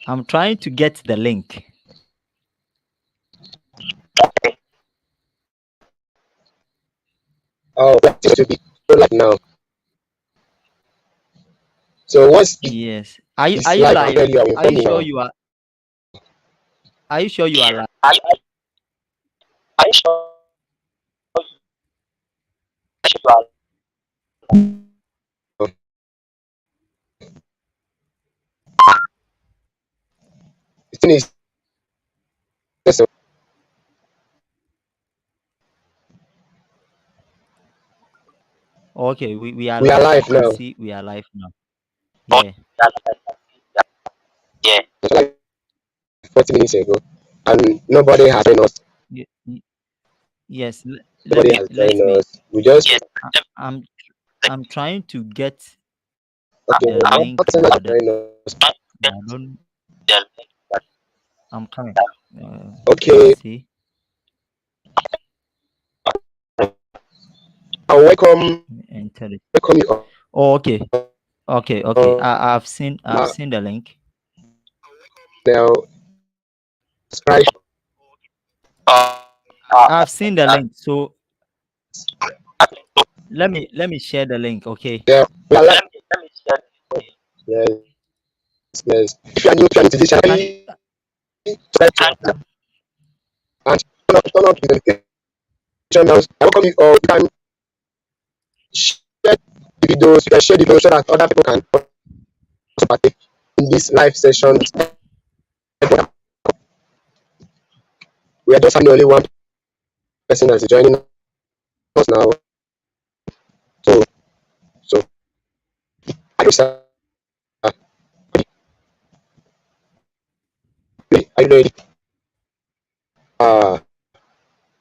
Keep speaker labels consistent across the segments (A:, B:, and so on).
A: I'm trying to get the link.
B: Oh, we are still to be so like now. So once
A: Yes. Are
B: it's
A: you
B: live, I'll
A: live?
B: tell you. I'll
A: Are
B: inform
A: you
B: you
A: sure
B: now.
A: you are? Are you sure you are live?
B: Oh, the thing is, so
A: Okay, we are
B: we are
A: live. I
B: live
A: can
B: now.
A: see we are live now. Yeah.
B: It's like 40 minutes ago, and nobody has joined us.
A: Y- y- Yes. Let
B: Nobody
A: me
B: has
A: let
B: joined
A: me.
B: us. We just
A: I, I'm I'm trying to get
B: okay.
A: the
B: One
A: link,
B: person has
A: but
B: joined us.
A: I don't. I'm coming.
B: Okay,
A: Let's see.
B: I
A: Enter it.
B: welcome you all.
A: Oh, okay. Okay. I've seen the link.
B: Now, subscribe.
A: I've seen the link. So let me share the link. Okay.
B: Yeah, we are live. Yes, yes. If you are new to this channel,
A: Can
B: please subscribe to our channel and turn on the notification bells. I welcome you all. You can share the videos. You can share the videos so that other people can also partake in this live session. We are just having only one person that is joining us now. So, so are you sir? Are you ready?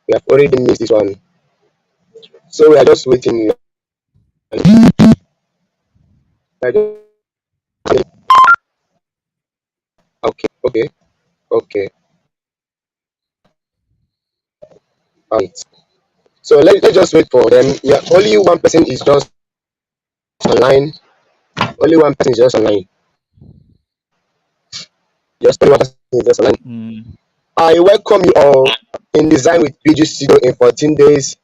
B: We have already missed this one. So we are just waiting. We are just, okay, okay, okay. Right. So let's just wait for them. Yeah, only one person is just online. Only one person is just online. Just only one person is just online.
A: mm,
B: I welcome you all in Design with PGstudio in 14 days.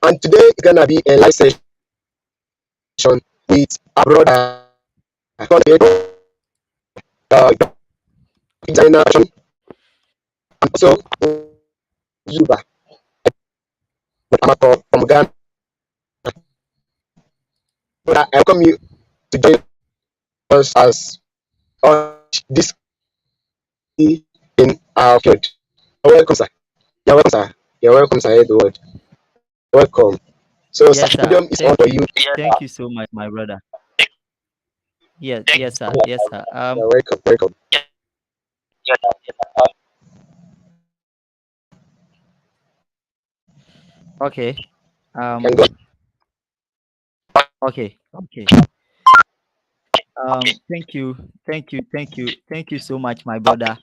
B: And today is gonna be a live session with a brother uh, designer and also YouTuber Amoako from Ghana. Brother, I welcome you to join us as on this in our field. You're welcome, sir. You're welcome, sir. You're welcome, sir. Edward. Welcome. So, sir,
A: yes,
B: the
A: sir.
B: podium is on
A: Thank
B: for
A: you.
B: you.
A: Thank you so much, my brother. Yes, sir. Yes, sir.
B: You're welcome. Welcome.
A: Okay.
B: You can go.
A: Okay. Thank you so much, my brother.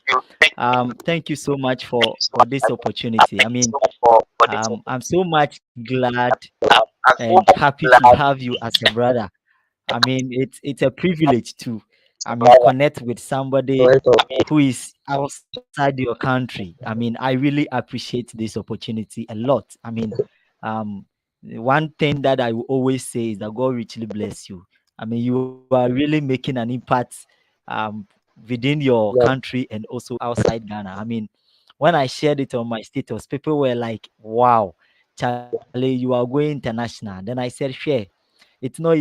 A: Thank you so much for this opportunity. I mean, I'm so much glad and happy to have you as a brother. I mean, it's a privilege to, I mean, connect with somebody
B: Welcome.
A: who is outside your country. I mean, I really appreciate this opportunity a lot. I mean, um, one thing that I will always say is that God richly bless you. I mean, you are really making an impact um, within your
B: Yeah,
A: country and also outside Ghana. I mean, when I shared it on my status, people were like, "Wow, Charlie, you are going international." Then I said, "Share." It's not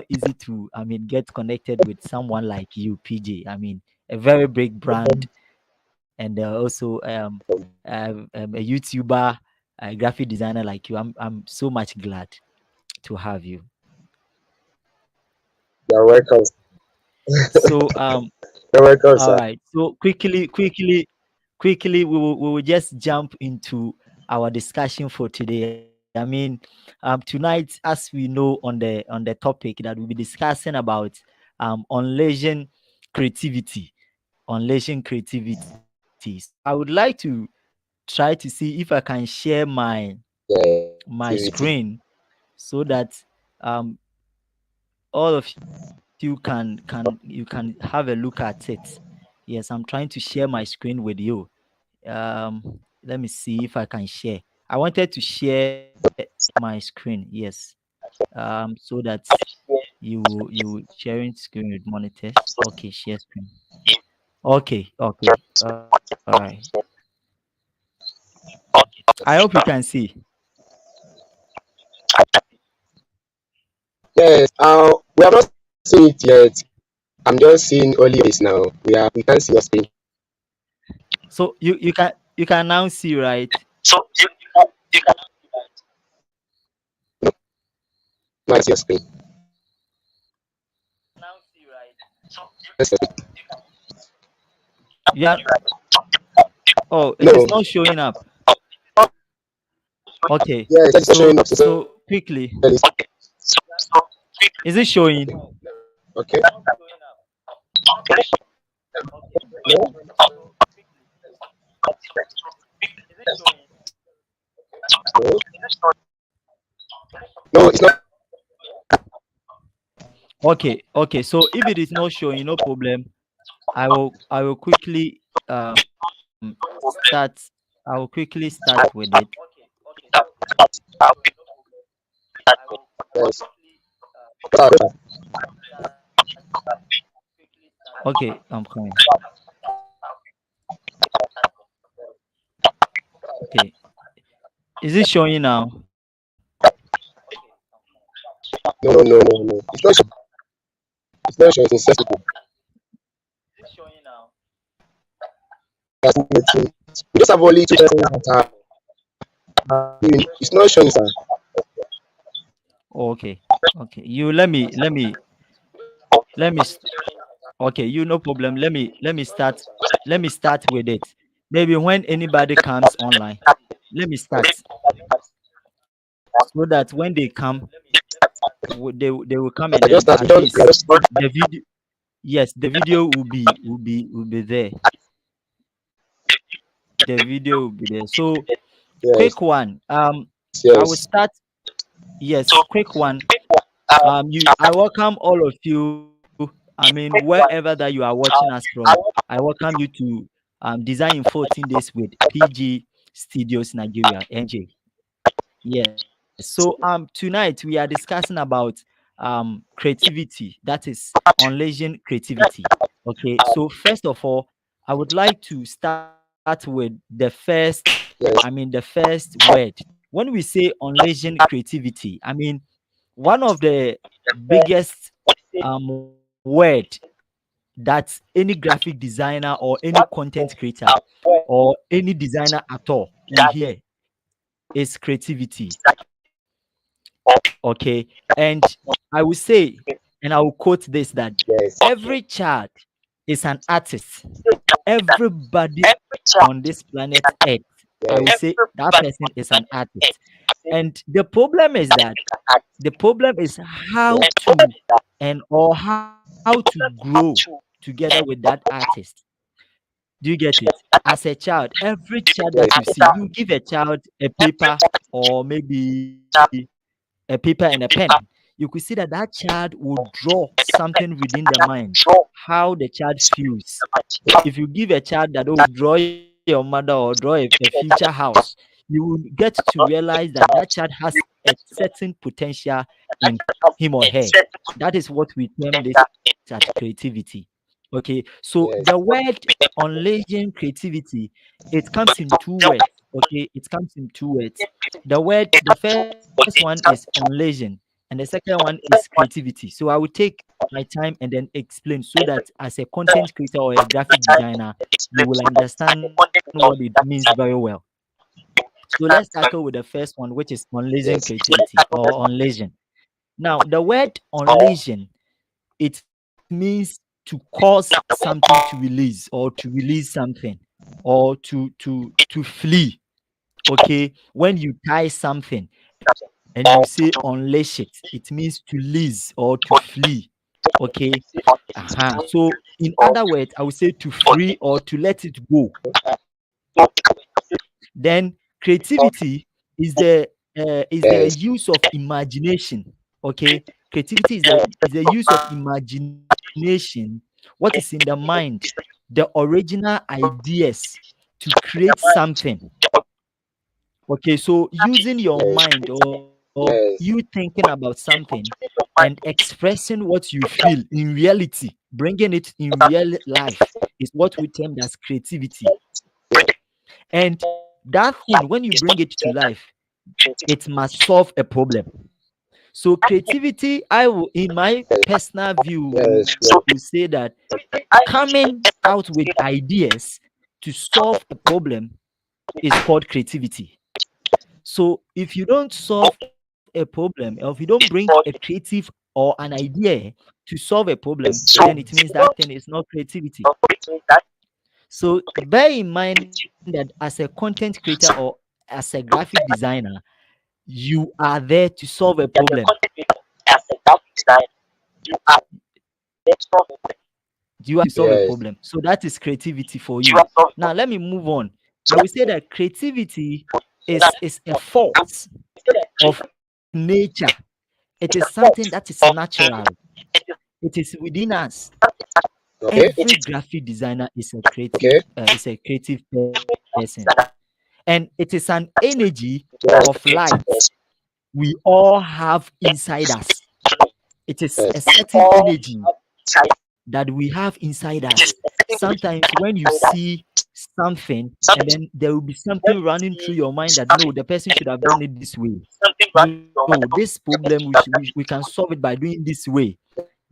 A: easy to, I mean, get connected with someone like you, PJ. I mean, a very big brand, and also a YouTuber, a graphic designer like you. I'm so much glad to have you.
B: you're welcome.
A: So
B: You're welcome,
A: all
B: sir.
A: right. So quickly, we will just jump into our discussion for today. I mean, tonight, as we know on the topic that we'll be discussing about unleashing creativity, So I would like to try to see if I can share
B: Yeah,
A: my
B: activity.
A: screen so that um all of you can you can have a look at it. Yes, I'm trying to share my screen with you. Let me see if I can share. I wanted to share my screen. Yes. So that you sharing screen with monitors. Okay, share screen. Okay, okay. All right. I hope you can see.
B: Yes. We have not seen it yet. I'm just seeing only your face now. We can't see your screen.
A: So you can now see, right?
B: No, I see your screen. Yes, yes.
A: Yeah. Oh, it is
B: No.
A: not showing up. Okay.
B: Yes, it's not
A: So
B: showing up. So
A: so quickly,
B: it's
A: is it showing?
B: okay. No, no, no, it's not.
A: Okay, okay. So if it is not showing, no problem. I will quickly start. I will quickly start with it.
B: Yes. Ah,
A: Okay, I'm coming. Okay, is it showing now?
B: no, no, no, no, no. It's not. It's not showing. It's insensitive. That's not it. We just have only two persons that are. It's not showing, sir.
A: Okay, okay. You let me okay, you no problem. Let me start with it. Maybe when anybody comes online, let me start so that when they come, they will come, and
B: Just
A: then
B: start.
A: at
B: We are
A: least
B: just
A: the video. Yes, the video will be there. The video will be there. So
B: yes,
A: quick one. I will
B: yes,
A: start. Yes, quick one. I welcome all of you. I mean, wherever that you are watching us from, I welcome you to Design in 14 Days with PG Studios Nigeria NG. Yes. So tonight we are discussing about creativity, that is unleashing creativity. Okay. So first of all, I would like to start with
B: yes,
A: the first word. When we say unleashing creativity, I mean one of the biggest word that any graphic designer or any content creator or any designer at all will hear is creativity. Okay. And I will say, and I will quote this, that
B: yes,
A: every child is an artist. Everybody on this planet Earth, I will
B: yes,
A: say that person is an artist. And the problem is how
B: yes,
A: to and or how to grow together with that artist. Do you get it? As a child, every child that you
B: yes,
A: see, you give a child a paper or maybe a paper and a pen, you could see that that child will draw something within the mind, how the child feels. If you give a child that, oh, draw your mother or draw a future house, you will get to realize that that child has a certain potential in him or her. That is what we term this at creativity. Okay, so the
B: yes,
A: word unleashing creativity, it comes in two words. Okay, it comes in two words. The first one is unleashing, and the second one is creativity. So I will take my time and then explain so that as a content creator or a graphic designer, you will understand what it means very well. So let's tackle with the first one, which is unleashing
B: yes,
A: creativity or unleashing. Now, the word unleashing, it means to cause something to release, or to release something, or to flee. Okay, when you tie something and you say unleash it, it means to release or to flee. Okay. So in other words, I would say to free or to let it go. Then creativity is the use of imagination. Okay. Creativity is the use of imagination, what is in the mind, the original ideas to create something. Okay, so using your
B: yes,
A: mind or you
B: yes.
A: thinking about something and expressing what you feel in reality, bringing it in real life is what we term as creativity. And that thing, when you bring it to life, it must solve a problem. So creativity, I will, in my personal view,
B: Yes,
A: will say that coming out with ideas to solve a problem is called creativity. So if you don't solve a problem, or if you don't bring a creative or an idea to solve a problem, then it means that thing is not creativity. So bear in mind that as a content creator or as a graphic designer, you are there to solve a problem. You are to solve a
B: yes.
A: problem. So that is creativity for you. Now let me move on. I will say that creativity is a force of nature. It is something that is natural. It is within us.
B: Okay,
A: Every graphic designer
B: okay,
A: is a creative person, and it is an energy of light we all have inside us. It is a
B: yes,
A: certain energy that we have inside us. Sometimes when you see something and then there will be something running through your mind that no, the person should have done it this way. No, this problem we can solve it by doing this way.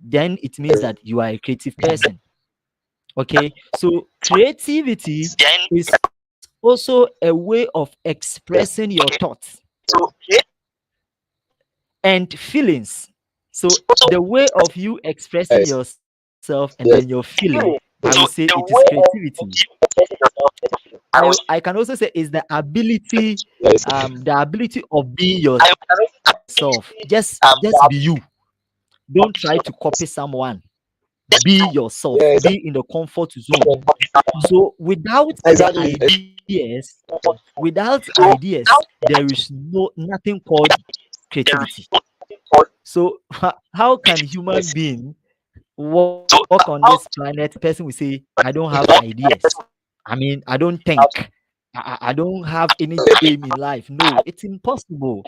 A: Then it means that you are a creative person. Okay, so creativity is also a way of expressing your thoughts and feelings. So the way of you expressing
B: yes,
A: yourself and then your
B: yes,
A: feeling, I will say it is creativity. I can also say is
B: yes,
A: the ability of being yourself. Just be you. Don't try to copy someone. Be yourself. Be
B: yes,
A: in the comfort zone. So
B: exactly.
A: without ideas, there is nothing called creativity. So how can human
B: Yes,
A: being walk on this planet? The person will say, I don't have ideas. I mean, I don't think. I don't have any aim in life. No, it's impossible.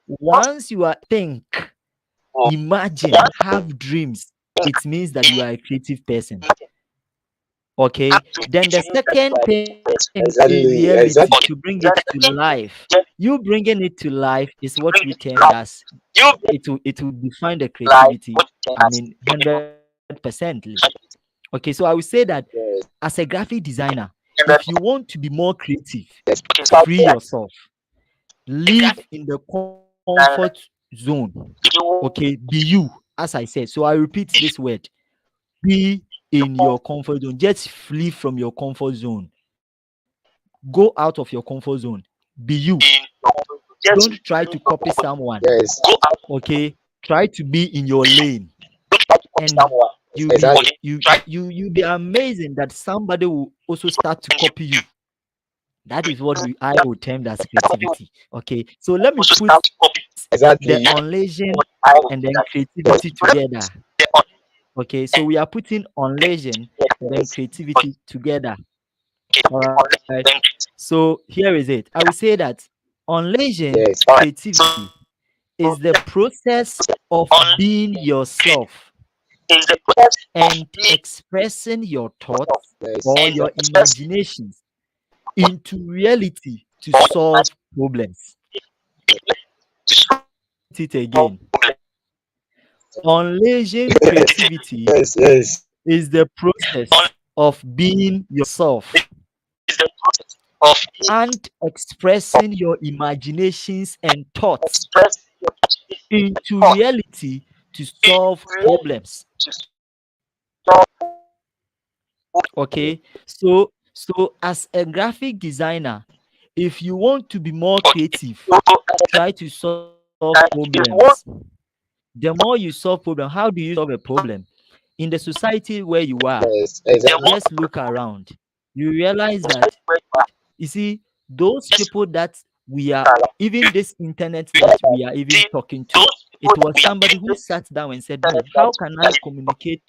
A: Once you are think, imagine, have dreams, it means that you are a creative person. Okay. Then the second thing in reality to bring it
B: exactly,
A: to life, you bringing it to life is what we termed as it will define the creativity. I mean, 100%. Okay, so I would say that
B: yes,
A: as a graphic designer, if you want to be more creative, free yourself, live in the comfort zone. Okay, be you, as I said. So I repeat this word: be in your comfort zone. Just flee from your comfort zone. Go out of your comfort zone. Be you. Don't try to copy someone.
B: yes,
A: Okay, try to be in your lane, and
B: exactly.
A: you'll be amazing that somebody will also start to copy you. That is what I would term as creativity. Okay, so let me put the
B: Exactly.
A: unleashing and then creativity together. Okay, so we are putting unleashing and then creativity together. All right. So here is it. I will say that unleashing
B: Yes,
A: creativity is the process of being yourself and expressing your thoughts
B: yes,
A: or your imaginations into reality to solve problems. Let me repeat it again. Unleashing creativity
B: yes, yes,
A: is the process of being yourself and expressing your imaginations and thoughts into reality to solve problems. Okay, so as a graphic designer, if you want to be more creative, try to solve problems. The more you solve problem, how do you solve a problem? In the society where you are,
B: yes, exactly.
A: just look around. You realize that, you see, those people that we are, even this internet that we are even talking to, It was somebody who sat down and said, no, how can I communicate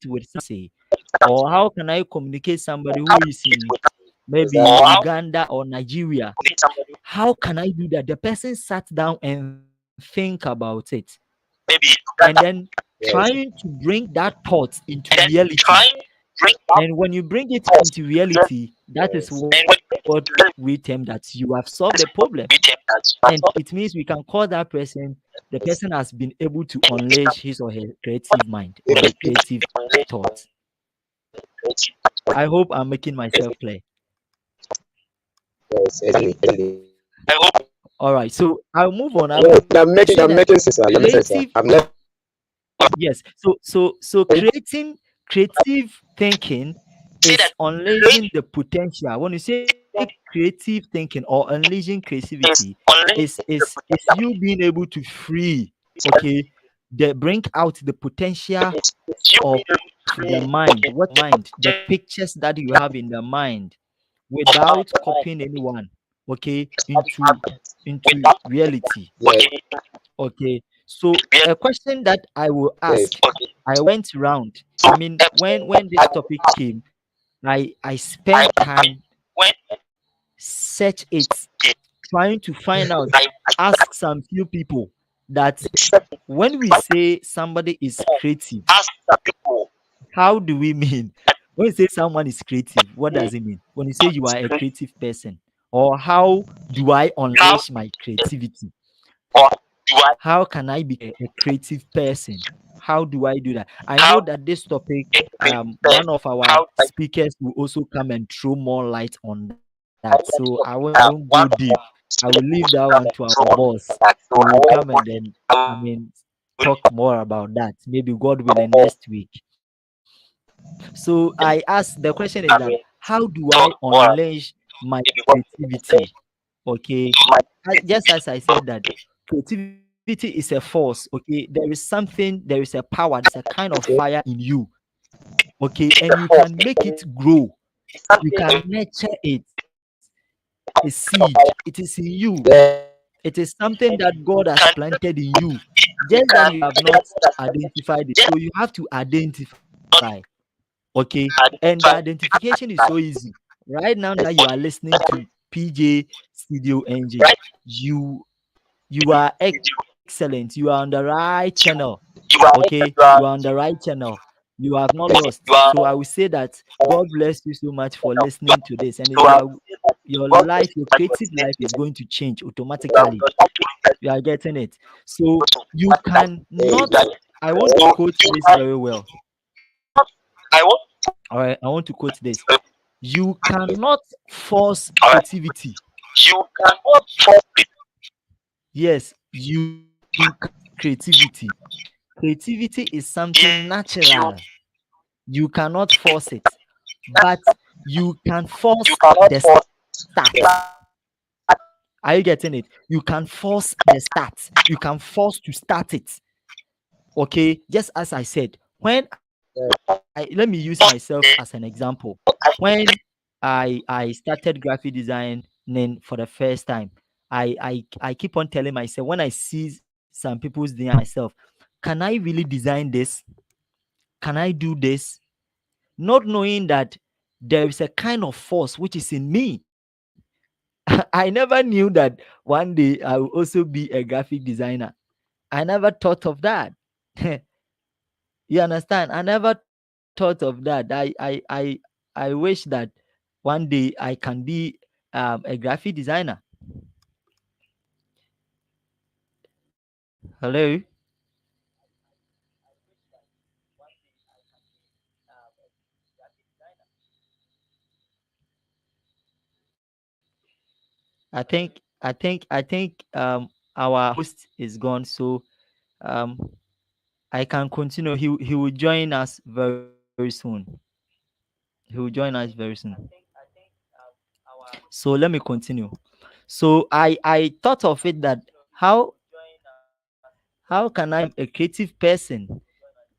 A: with say, or how can I communicate somebody who is in maybe
B: Exactly.
A: Uganda or Nigeria? How can I do that? The person sat down and think about it, and then
B: Yes.
A: trying to bring that thought into reality. And when you bring it into reality, that is
B: Yes.
A: what we term that you have solved the problem. And it means we can call that person, the person
B: Yes.
A: has been able to unleash his or her creative mind or
B: People,
A: her creative thoughts. I hope I'm making myself clear.
B: yes, exactly.
A: All right, so I'll move on. I
B: Yes,
A: would say that
B: you're making sense, sir. You're making sense,
A: creative,
B: sir. I've never.
A: yes. So creative thinking is unleashing the potential. When you say creative thinking or unleashing creativity, is you being able to free, okay, bring out the potential of the mind, the pictures that you have in the mind without copying anyone, okay, into reality.
B: Yes,
A: Okay, so a question that I will
B: yes,
A: ask, I went round. I mean, when this topic came, I spent time search it, trying to find out, ask some few people that when we say somebody is creative, how do we mean? When you say someone is creative, what does it mean? When you say you are a creative person, or how do I unleash my creativity? How can I be a creative person? How do I do that? I know that this topic, one of our speakers will also come and throw more light on that. So I won't go deep. I will leave that one to our boss. He will come and then, I mean, talk more about that. Maybe God willing next week. So I asked, the question is that how do I unleash my creativity? Okay, just as I said that creativity is a force. Okay, there is a power, there's a kind of fire
B: okay.
A: in you. Okay, and you can make it grow, you can nurture it. A seed, it is in you. It is something that God has planted in you, just that you have not identified it. So you have to identify. Okay, and the identification is so easy. Right now that you are listening to PGstudio NG, you you are excellent. You are on the right channel. Okay, you are on the right channel. You have not lost. So I will say that God bless you so much for listening to this, and your life, your creative life is going to change automatically. You are getting it. So you cannot. I want to quote this very well. All right, I want to quote this. You cannot force creativity. Yes, you can force creativity. Creativity is something natural. You cannot force it, but you can force the start. Are you getting it? You can force the start. You can force to start it. Okay, just as I said, when let me use myself as an example. When I started graphic designing for the first time, I keep on telling myself, when I see some people's design myself, can I really design this? Can I do this? Not knowing that there is a kind of force which is in me. I never knew that one day I will also be a graphic designer. I never thought of that. You understand? I never thought of that. I wish that one day I can be a graphic designer. Hello. I think our host is gone, so um I can continue. He will join us very soon. He will join us very soon. So let me continue. So I thought of it that how how can I become a creative person?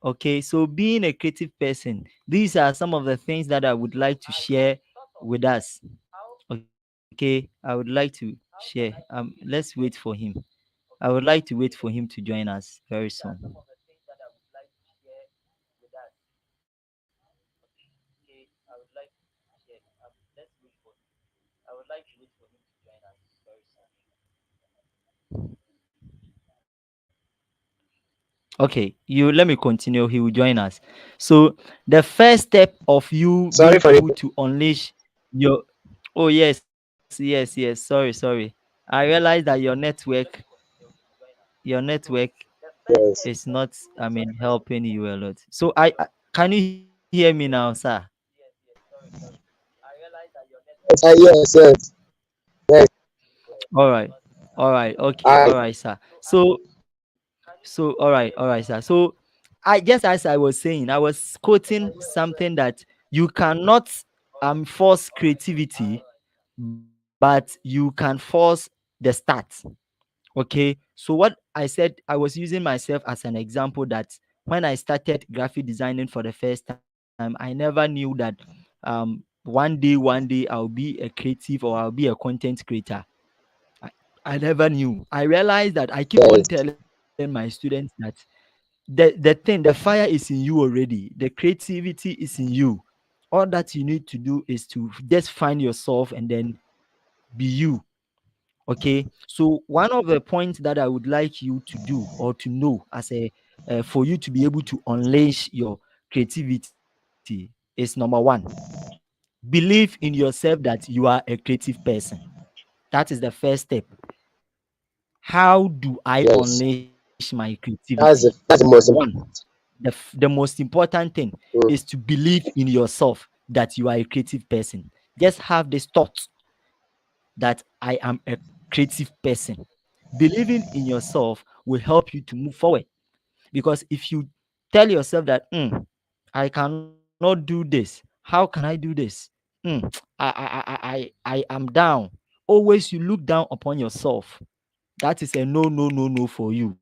A: Okay, so being a creative person, these are some of the things that I would like to share with us. Okay, I would like to share. Let's wait for him. I would like to wait for him to join us very soon. Okay, you let me continue. He will join us. So the first step of you
B: Sorry
A: being
B: for
A: able
B: the
A: to unleash your oh yes, sorry, I realized that your network
B: yes.
A: is not helping you a lot. So I can you hear me now, sir?
B: Yes, yes. Yes.
A: All right. Okay,
B: I
A: all right, sir. All right, sir. So I just as I was saying, I was quoting something that you cannot force creativity, but you can force the start. Okay. So what I said, I was using myself as an example that when I started graphic designing for the first time, I never knew that one day I'll be a creative or I'll be a content creator. I, I never knew. I realized that I keep on
B: yes,
A: telling my students that the fire is in you already. The creativity is in you. All that you need to do is to just find yourself and then be you. Okay. So one of the points that I would like you to do or to know as a for you to be able to unleash your creativity is number one, believe in yourself that you are a creative person. That is the first step. How do I
B: yes.
A: unleash my creativity?
B: That's the most
A: One,
B: important.
A: the most important thing is
B: Mm,
A: to believe in yourself that you are a creative person. Just have this thought that I am a creative person. Believing in yourself will help you to move forward. Because if you tell yourself that, I cannot do this, how can I do this? Mm, I am down. Always you look down upon yourself. That is a no, no, no, no for you.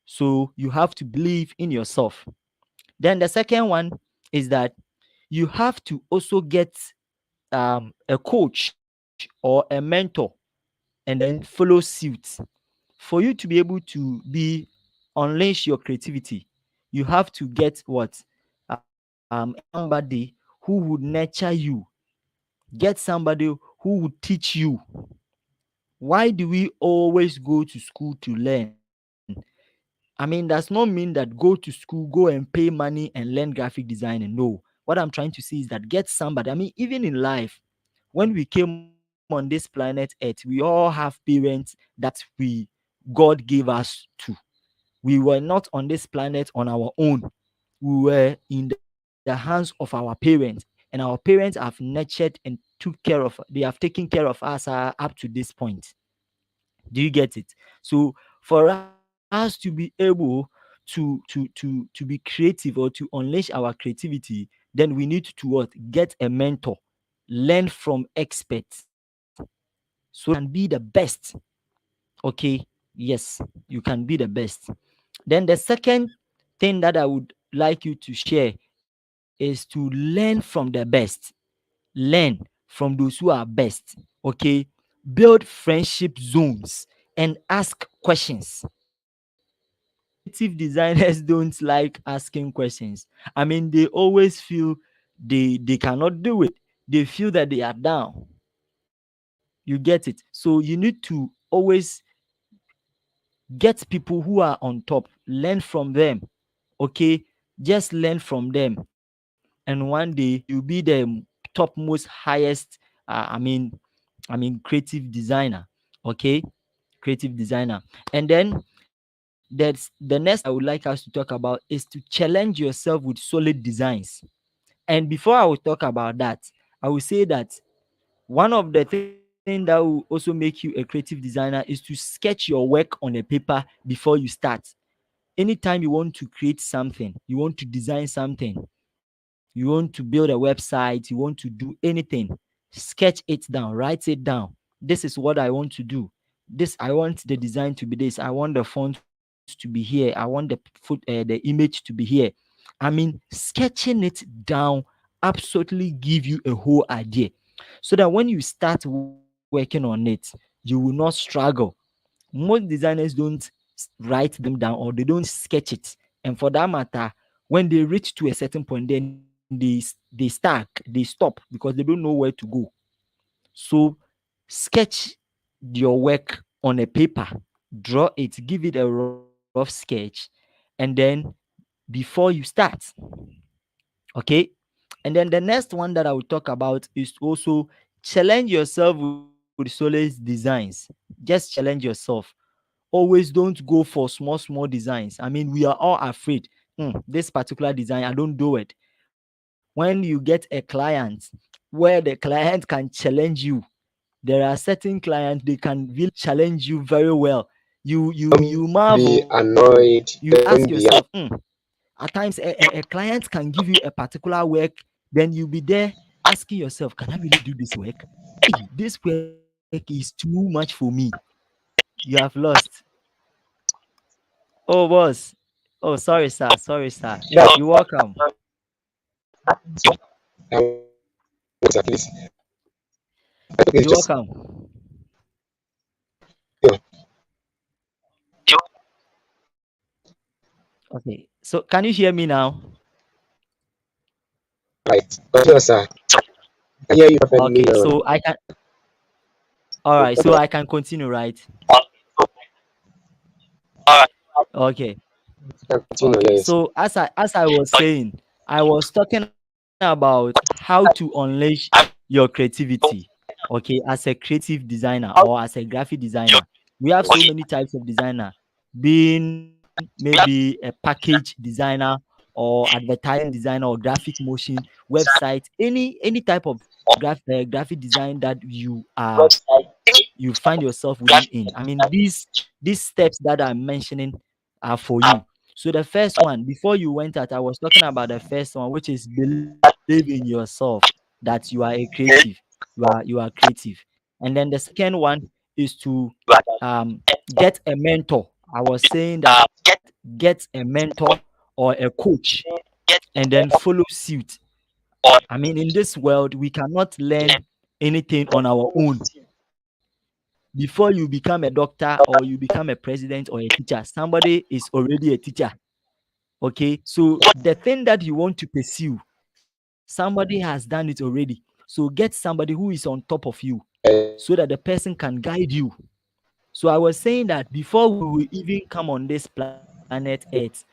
A: So you have to believe in yourself. Then the second one is that you have to also get a coach or a mentor and then follow suit. For you to be able to be unleash your creativity, you have to get what somebody who would nurture you, get somebody who would teach you. Why do we always go to school to learn? Does not mean that go to school, go and pay money and learn graphic designing. No. What I'm trying to say is that get somebody. Even in life, when we came on this planet Earth, we all have parents that God gave us to. We were not on this planet on our own. We were in the hands of our parents, and our parents have nurtured and took care of. They have taken care of us up to this point. Do you get it? So for us to be able to be creative or to unleash our creativity, then we need to what? Get a mentor, learn from experts so that you can be the best. Okay. Yes, you can be the best. Then the second thing that I would like you to share is to learn from the best. Learn from those who are best. Okay. Build friendship zones and ask questions. Creative designers don't like asking questions. They always feel they cannot do it. They feel that they are down. You get it? So you need to always get people who are on top, learn from them. Okay, just learn from them, and one day you'll be the topmost highest creative designer. Okay, creative designer. And then that's the next thing I would like us to talk about is to challenge yourself with solid designs. And before I will talk about that, I will say that one of the things that will also make you a creative designer is to sketch your work on a paper before you start. Anytime you want to create something, you want to design something, you want to build a website, you want to do anything, sketch it down, write it down. This is what I want to do. This, I want the design to be this. I want the font to be here. I want the image to be here. Sketching it down absolutely give you a whole idea, so that when you start working on it, you will not struggle. Most designers don't write them down, or they don't sketch it. And for that matter, when they reach to a certain point, then they stack, they stop because they don't know where to go. So sketch your work on a paper, draw it, give it a rough sketch, and then before you start. Okay. And then the next one that I will talk about is also challenge yourself with Soleil's designs. Just challenge yourself. Always don't go for small designs. I mean, we are all afraid. This particular design, I don't do it. When you get a client where the client can challenge you, there are certain clients, they can really challenge you very well. You
B: Be
A: marvel. You ask
B: annoyed.
A: yourself,
B: Don't be
A: at times a client can give you a particular work, then you'll be there asking yourself, can I really do this work? Hey, this work is too much for me. You have lost. Oh, boss. Oh, sorry, sir. Sorry, sir.
B: that.
A: You're welcome.
B: At least. I think it's
A: You're
B: just
A: welcome.
B: you know,
A: Okay. So, can you hear me now?
B: right. Continue, sir. I hear you perfectly
A: Okay.
B: well.
A: So, I can. All right. So, I can continue, right? Okay.
B: Continue,
A: Okay.
B: yes.
A: So, as I was saying, I was talking about how to unleash your creativity. Okay, as a creative designer or as a graphic designer, we have so many types of designer, being maybe a package designer or advertising designer or graphic motion, website, any type of graphic design that you find yourself within in. I mean, these steps that I'm mentioning are for you. So the first one, before you went out, I was talking about the first one, which is believe in yourself that you are a creative. You are creative. And then the second one is to get a mentor. I was saying that get a mentor or a coach, and then follow suit. I mean, in this world, we cannot learn anything on our own. Before you become a doctor or you become a president or a teacher, somebody is already a teacher. Okay, so the thing that you want to pursue, somebody has done it already. So get somebody who is on top of you so that the person can guide you. So I was saying that before we will even come on this planet Earth,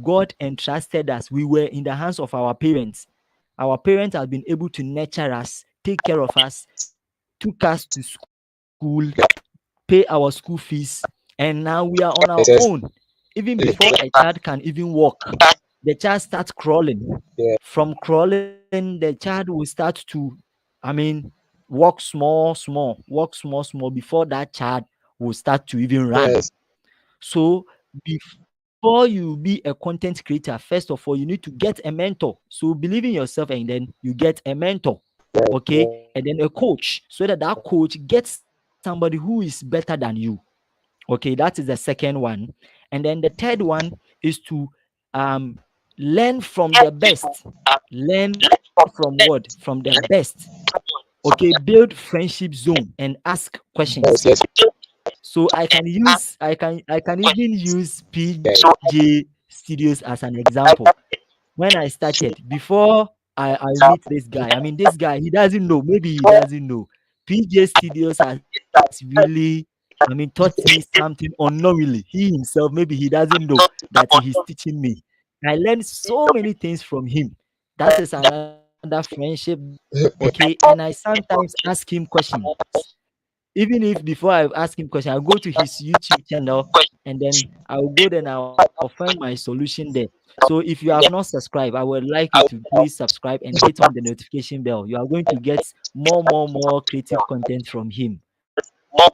A: God entrusted us. We were in the hands of our parents. Our parents have been able to nurture us, take care of us, took us to school, pay our school fees, and now we are on our own.
B: Yes,
A: Even before a child can even walk, the child starts crawling.
B: yeah,
A: From crawling, the child will start to, I mean, walk small before that child will start to even run.
B: yes,
A: So before you be a content creator, first of all, you need to get a mentor. So believe in yourself, and then you get a mentor,
B: right,
A: okay, and then a coach, so that that coach gets somebody who is better than you. Okay, that is the second one. And then the third one is to um learn from the best. Learn from what? From the best. Okay, build friendship zone and ask questions.
B: yes, yes,
A: So I can even use
B: yeah,
A: PG Studios as an example. When I started, before I meet this guy, I mean, this guy, he doesn't know, maybe he doesn't know. PJ Studios has really, I mean, taught me something unknowingly. He himself, maybe he doesn't know that he is teaching me. I learned so many things from him. That is another friendship. Okay, and I sometimes ask him questions. Even if before I ask him question, I'll go to his YouTube channel, and then I'll go there and I'll find my solution there. So if you have not subscribed, I would like you to please subscribe and hit on the notification bell. You are going to get more creative content from him.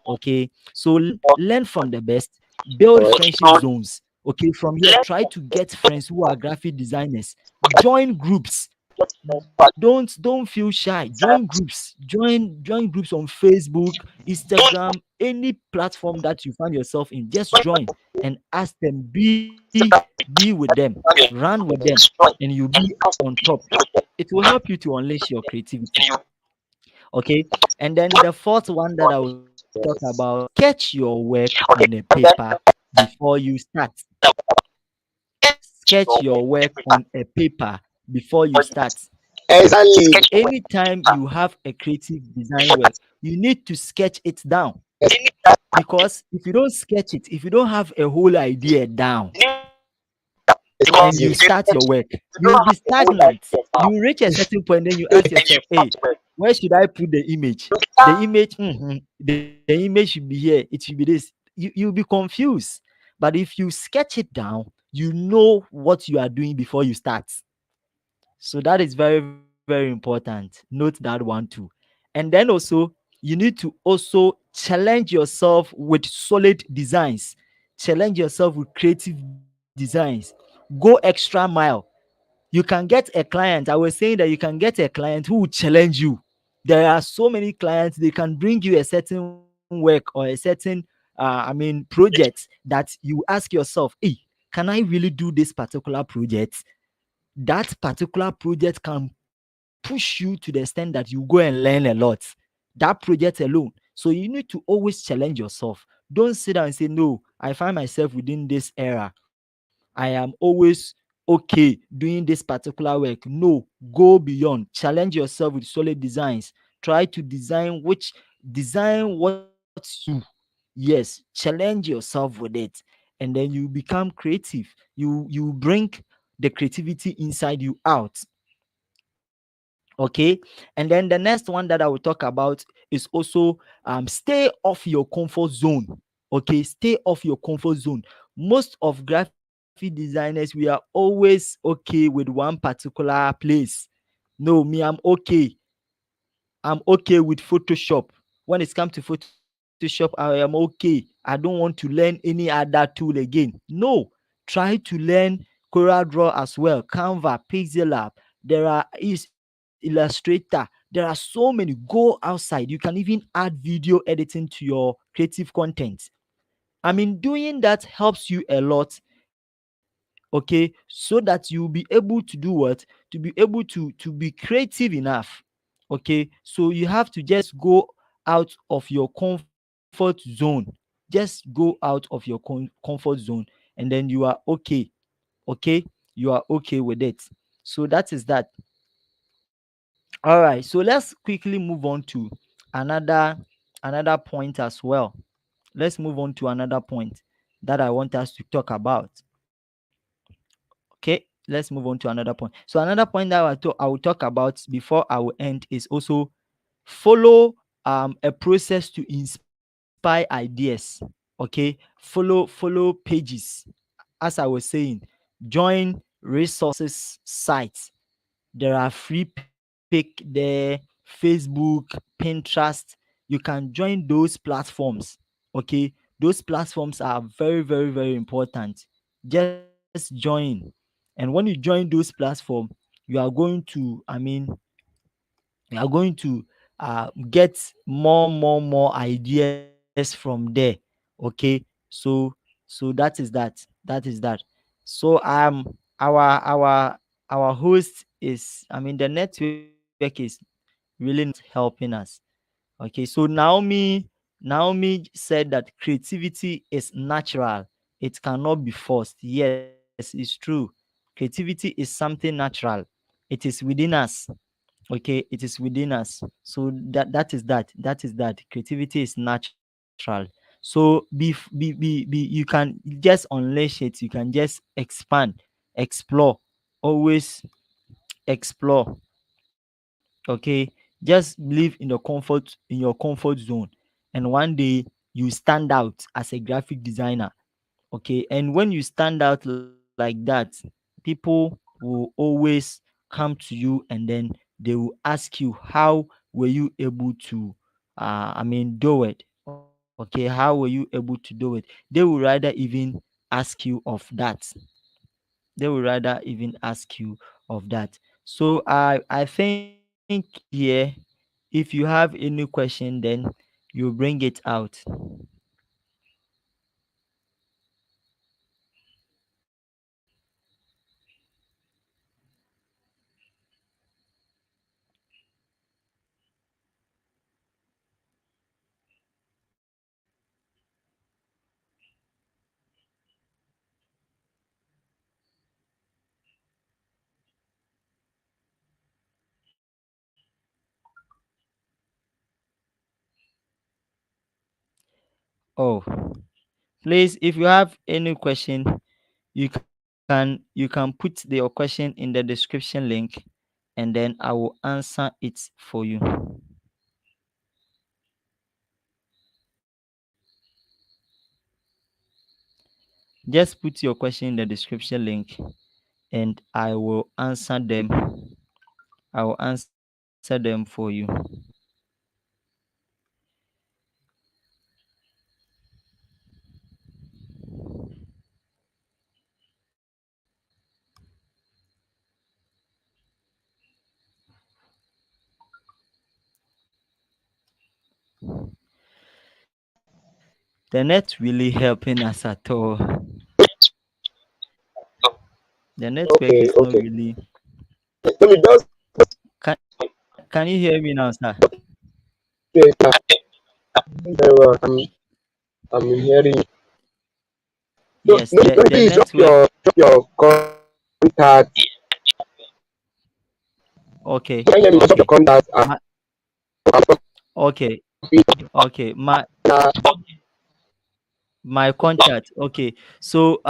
A: Okay. So learn from the best, build
B: all right,
A: friendship zones. Okay, from here, try to get friends who are graphic designers. Join groups. Don't feel shy. Join groups. Join groups on Facebook, Instagram, any platform that you find yourself in. Just join and ask them. Be with them. Run with them, and you'll be on top. It will help you to unleash your creativity. Okay. And then the fourth one that I will say talk about sketch your work on a paper before you start. Sketch your work on a paper before you start.
B: Exactly.
A: Anytime you have a creative design work, you need to sketch it down. Because if you don't sketch it, if you don't have a whole idea down
B: It's not
A: and
B: easy.
A: you start your work, you will be stagnant. You will reach a certain point, then you ask yourself, hey, where should I put the image? The image, the image should be here, it should be this. You'll be confused. But if you sketch it down, you know what you are doing before you start. So that is very, very important. Note that one too. And then also, you need to also challenge yourself with solid designs. Challenge yourself with creative designs. Go extra mile. You can get a client. I was saying that you can get a client who will challenge you. There are so many clients, they can bring you a certain work or a certain project that you ask yourself, hey, can I really do this particular project? That particular project can push you to the extent that you go and learn a lot. That project alone. So you need to always challenge yourself. Don't sit down and say, no, I find myself within this era. I am always okay doing this particular work. No, go beyond. Challenge yourself with solid designs. Try to design what suits you. Yes, challenge yourself with it. And then you become creative. You bring the creativity inside you out. Okay. And then the next one that I will talk about is also stay off your comfort zone. Okay, stay off your comfort zone. Most of graphic designers, we are always okay with one particular place. No, me, I'm okay with Photoshop. When it comes to Photoshop, I am okay. I don't want to learn any other tool again. No, try to learn CorelDRAW as well, Canva, Pixel. There is Illustrator. There are so many. Go outside. You can even add video editing to your creative content. Doing that helps you a lot. Okay, so that you'll be able to do what? To be able to be creative enough. Okay, so you have to just go out of your comfort zone. Just go out of your comfort zone, and then you are okay. Okay, you are okay with it. So that is that. All right, so let's quickly move on to another another point as well. Let's move on to another point that I want us to talk about. Okay, let's move on to another point. So another point that I will talk about before I will end is also follow a process to inspire ideas. Okay, follow pages. As I was saying, join resources sites. There are free pick there, Facebook, Pinterest. You can join those platforms. Okay, those platforms are very, very, very important. Just join. And when you join those platforms, you are going to, you are going to get more ideas from there. Okay, so that is that. So our host is, the network is really not helping us. Okay, so Naomi said that creativity is natural. It cannot be forced. Yes, it's true. Creativity is something natural. It is within us. Okay, it is within us. So that creativity is natural. So you can just unleash it. You can just expand, explore, always explore. Okay, just live in your comfort zone, and one day you stand out as a graphic designer. Okay, and when you stand out like that, people will always come to you, and then they will ask you, how were you able to do it? Okay, how were you able to do it? They will rather even ask you of that. They will rather even ask you of that. So I think here, if you have any question, then you bring it out. Oh, please, if you have any question, you can put your question in the description link, and then I will answer it for you. Just put your question in the description link, and I will answer them. I will answer them for you. The net really helping us at all. The network
B: Okay,
A: is not
B: okay.
A: really.
B: Let me just
A: Can you hear me now, sir?
B: say that very well. I'm hearing you. So
A: Yes,
B: no,
A: the
B: no,
A: the
B: please
A: network.
B: drop your contact.
A: Okay,
B: Can you hear me? Just drop
A: okay,
B: your contact.
A: my,
B: I'm
A: okay,
B: copy.
A: okay. My contact. Okay, so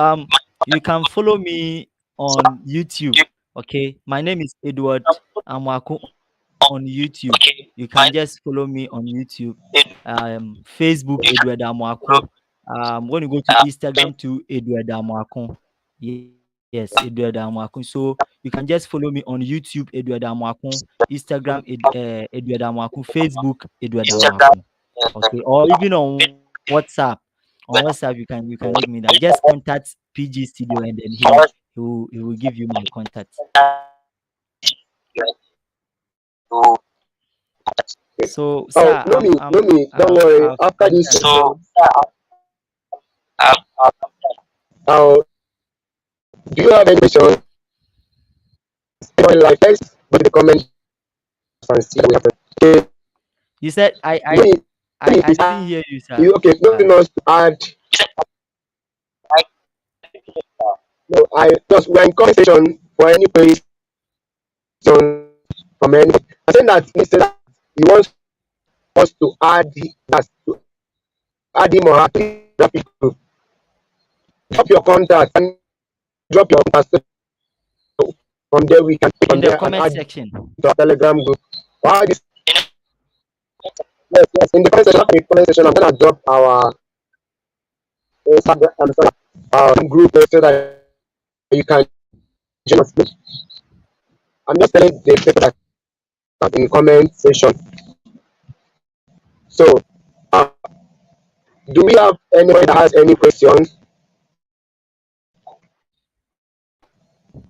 A: you can follow me on YouTube. Okay, my name is Edward Amoako on YouTube. You can just follow me on YouTube. Facebook Edward Amoako. When you go to Instagram to Edward Amoako. Yes, Edward Amoako. So you can just follow me on YouTube Edward Amoako, Instagram Edward Amoako, Facebook Edward Amoako. Okay, or even on WhatsApp, you can link me there. Just contact PG Studio, and then he will give you my contact. So
B: Oh,
A: sir,
B: no me, no me. Don't worry. After
A: I'm
B: this
A: done.
B: session, I'll, do you have any question? Like, let's go to the comment and see what happens. Okay,
A: You said
B: no me, no me,
A: I
B: please.
A: didn't hear you, sir.
B: You okay? Nothing else to add. No, I just we're in conversation for any question from any. I think that he said that he wants us to add that to add him or her to the graphic group. Drop your contact and drop your contact. So from there we can
A: In
B: from
A: the
B: there and
A: comment
B: add
A: section.
B: to our Telegram group. Why this? Yes, yes. In the comment section, I'm gonna drop our Instagram group so that you can join us. I'm just telling the people that are in the comment section. So, uh, do we have anybody that has any questions?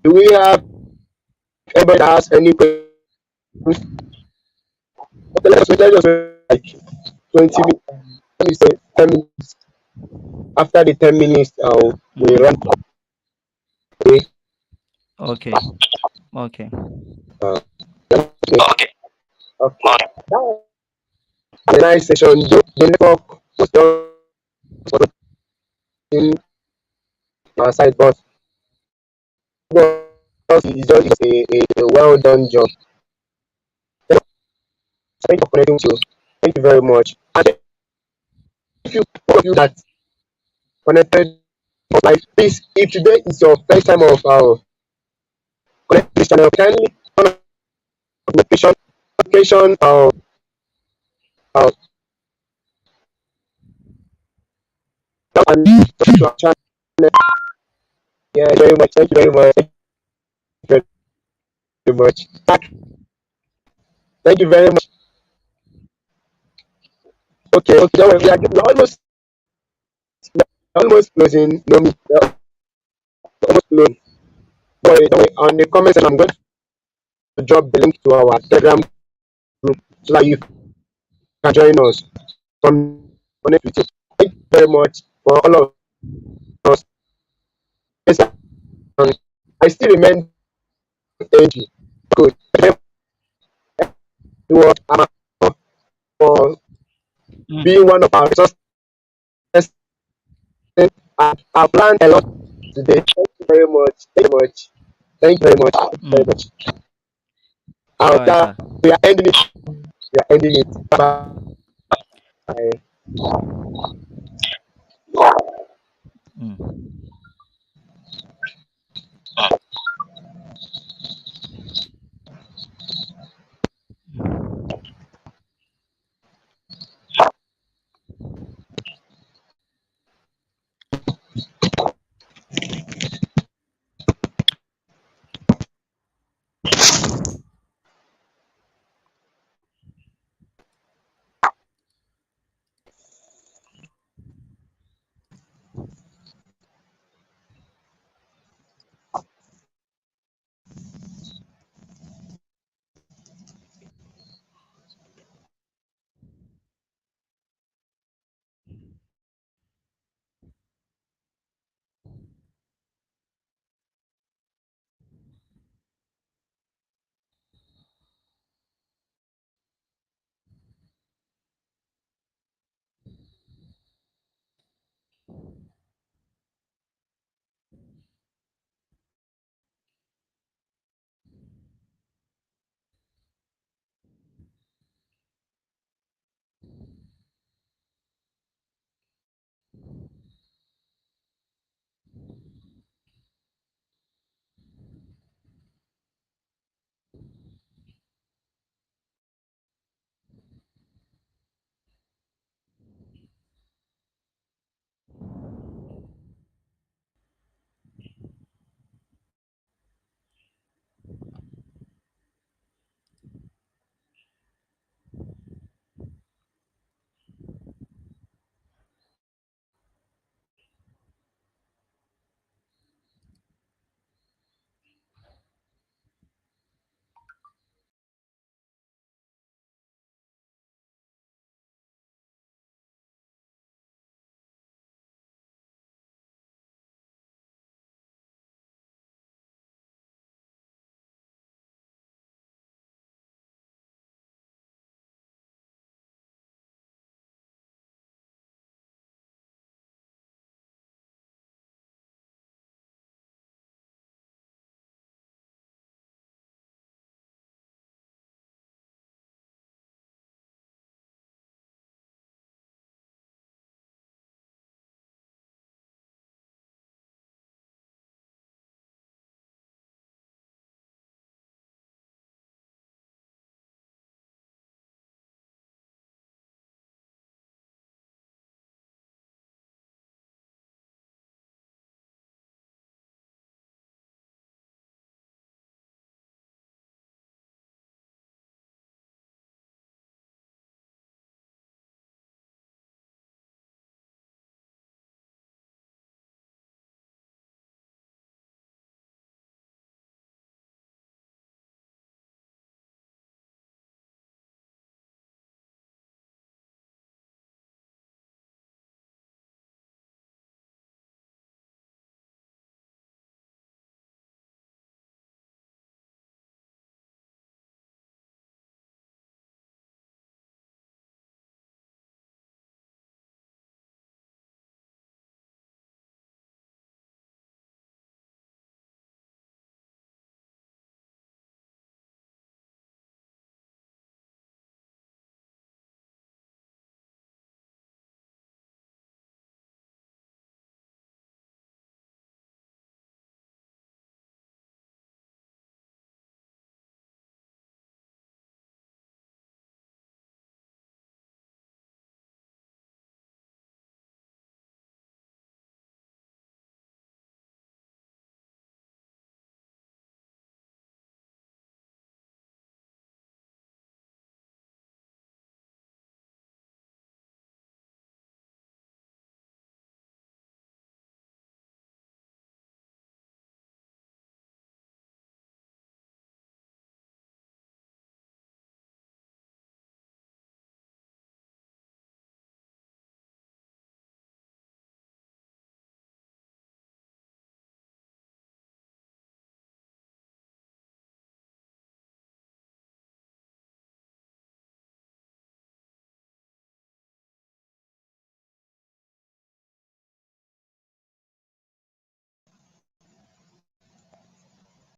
B: Do we have anybody that has any questions? Okay, let's just wait like 20 minutes. Let me say 10 minutes. After the 10 minutes, we run
A: Mm,
B: away.
A: okay, okay.
B: Uh, okay. Okay. That was a nice session. The network was just in our side, but it's just a well done job. Thank you for connecting to. Thank you very much. And if you all of you that connected like please, if today is your first time of connecting this channel, kindly turn on notification uh, and subscribe to our channel. Yeah, very much. Thank you very much. Thank you very much. Thank you very much. Okay, okay. Don't worry, we're almost closing. No, we're almost closing. Don't worry. On the comment section, I'm going to drop the link to our Telegram group so that you can join us from connect with you. Thank you very much for all of us. Yes, I still remain NG. Good. Edward Amoako for being
A: Mm,
B: one of our resources. And I've learned a lot today. Thank you very much. Thank you very much. Thank you very much. Thank you very much.
A: mm. All right, sir.
B: We are ending it. We are ending it. Bye bye.
A: Mm.